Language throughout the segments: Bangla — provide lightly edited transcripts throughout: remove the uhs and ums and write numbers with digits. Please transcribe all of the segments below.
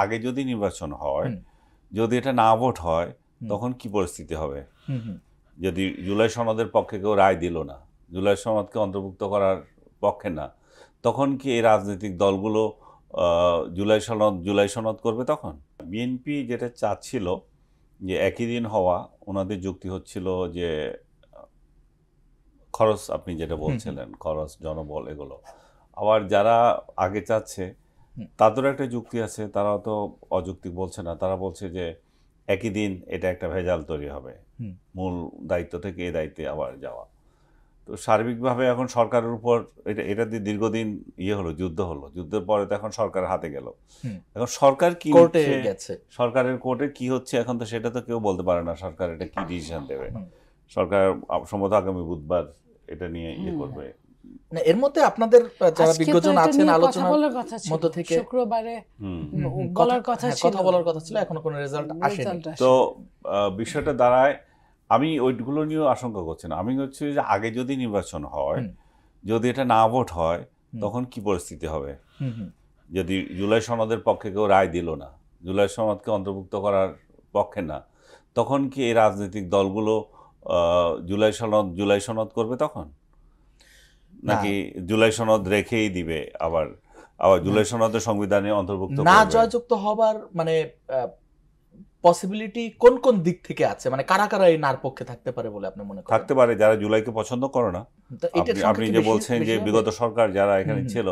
আগে যদি নির্বাচন হয়, হুম, যদি এটা না ভোট হয়, তখন কি পরিস্থিতি হবে? হুম, হুম। যদি জুলাই সনদের পক্ষে কেউ রায় দিল না, জুলাই সনদকে অন্তর্ভুক্ত করার পক্ষে না, তখন কি এই রাজনৈতিক দলগুলো জুলাই সনদ করবে তখন? বিএনপি যেটা চাচ্ছিল যে একই দিন হওয়া, ওনাদের যুক্তি হচ্ছিল যে খরচ, আপনি যেটা হুম, হুম, বলছিলেন, খরচ, জনবল, এগুলো। আবার যারা আগে চাচ্ছে হুম, তাদেরও একটা যুক্তি আছে, তারা তো অযৌক্তিক বলছে না, তারা বলছে যে একই দিন এটা একটা ভেজাল তৈরি হবে, হুম। মূল দায়িত্ব থেকে এই দায়িত্বে আবার যাওয়া। তো সার্বিকভাবে এখন সরকারের উপর এটা দিয়ে দীর্ঘদিন হলো, যুদ্ধ হলো, যুদ্ধের পরে তো এখন সরকারের হাতে গেল। হুম। এখন সরকার কি কোর্টে নিচ্ছে, গেছে। সরকারের কোর্টে কি হচ্ছে এখন, তো সেটা তো কেউ বলতে পারে না সরকার এটা কি ডিসিশন দেবে। হুম। সরকার সম্ভবত আগামী বুধবার এটা নিয়ে করবে। না, এর মধ্যে আপনাদের যারা আজকে তো বিজ্ঞজন এটা আছেন নিয়ে কথা আলোচনার বলার কথা ছিল, মধ্য থেকে শুক্রবারে হুম। বলার কথা ছিল, কথা বলার কথা ছিল, এখনো কোনো রেজাল্ট আসেনি। রেজাল্ট তো আসেনি। বিষয়টা দাঁড়ায়, আমি ওইগুলো নিয়েও আশঙ্কা করছি না। আমি হচ্ছে যে আগে যদি নির্বাচন হয়, হুম, যদি এটা না ভোট হয়, হুম, তখন কি পরিস্থিতি হবে? হুম, হুম। যদি জুলাই সনদের পক্ষে কেউ রায় দিল না, জুলাই সনদকে অন্তর্ভুক্ত করার পক্ষে না, তখন কি এই রাজনৈতিক দলগুলো জুলাই সনদ করবে তখন? না, নাকি জুলাই সনদ রেখেই দিবে, আবার আবার না, জুলাই সনদের সংবিধানে অন্তর্ভুক্ত না করবে? জয়যুক্ত হবার মানে পসিবিলিটি কোন কোন দিক থেকে আছে, মানে কারা কারা এই নার পক্ষে থাকতে পারে বলে আপনি মনে করেন? থাকতে পারে যারা জুলাইকে পছন্দ করে না। তো এটার আপনি সংখ্যা আপনি কি যে বেশি বলছেন যে বেশি হবে? বিগত সরকার যারা হুম, এখানে হুম, ছিল,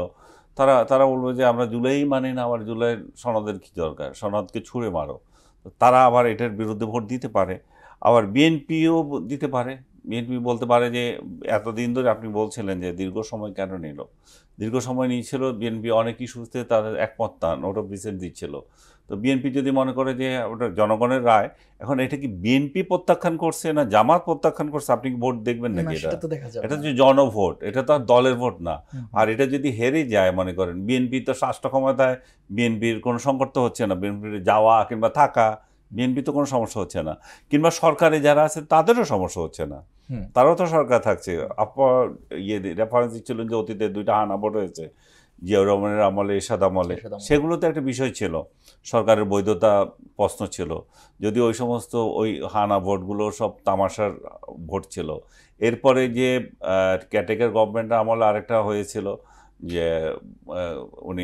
তারা বলবে যে আমরা জুলাই মানি না, আবার জুলাইয়ের সনদের কি দরকার, সনদকে ছুঁড়ে মারো। তো তারা আবার এটার বিরুদ্ধে ভোট দিতে পারে। আবার বিএনপিও দিতে পারে। বিএনপি বলতে পারে যে এতদিন ধরে আপনি বলছিলেন যে দীর্ঘ সময় কেন নিল, দীর্ঘ সময় নিয়েছিল, বিএনপি অনেক ইস্যুতে তাদের একমত না, নোট অফ ডিসেন্ট দিচ্ছিল। তো বিএনপি যদি মনে করে যে ওটা জনগণের রায়, এখন এটা কি বিএনপি প্রত্যাখ্যান করছে না জামাত প্রত্যাখ্যান করছে, আপনি কি ভোট দেখবেন না, নাকি? এটা সেটা তো দেখা যাবে এটা না। যে জনভোট, এটা তো আর দলের ভোট না। হুম, আর এটা যদি হেরে যায়, মনে করেন বিএনপি তো রাষ্ট্র ক্ষমতায়, বিএনপির কোনো সংকট তো হচ্ছে না, বিএনপির যাওয়া কিংবা থাকা, বিএনপি তো কোনো সমস্যা হচ্ছে না, কিংবা সরকারে যারা আছে তাদেরও সমস্যা হচ্ছে না, হুম, তারাও তো সরকার থাকছে। রেফারেন্স দিচ্ছিলেন যে অতীতে 2টা হানা ভোট হয়েছে, জিয়াউর রহমানের আমলে, এরশাদ আমলে, এরশাদ আমলে। সেগুলো তো একটা বিষয় ছিল, সরকারের বৈধতা প্রশ্ন ছিল। যদি ওই সমস্ত ওই হানা ভোটগুলো সব তামাশার ভোট ছিল। এরপরে যে ক্যাটেগরি গভর্নমেন্টের আমলে আরেকটা হয়েছিল যে উনি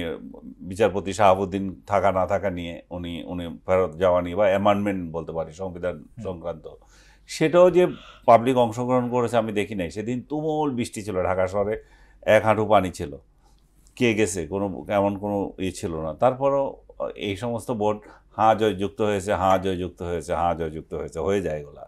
বিচারপতি শাহাবুদ্দিন থাকা না থাকা নিয়ে, উনি ফেরত যাওয়া নিয়ে, বা অ্যামেন্ডমেন্ট বলতে পারি সংবিধান সংক্রান্ত, সেটাও যে পাবলিক অংশগ্রহণ করেছে আমি দেখি নাই। সেদিন তুমুল বৃষ্টি ছিল, ঢাকা শহরে 1 হাঁটু পানি ছিল, কে গেছে কোনো এমন কোনো ছিল না। তারপরও এই সমস্ত ভোট হাঁ জয়যুক্ত হয়েছে, হাঁ জয়যুক্ত হয়েছে, হাঁ জয়যুক্ত হয়েছে, হয়ে যায় এগুলা।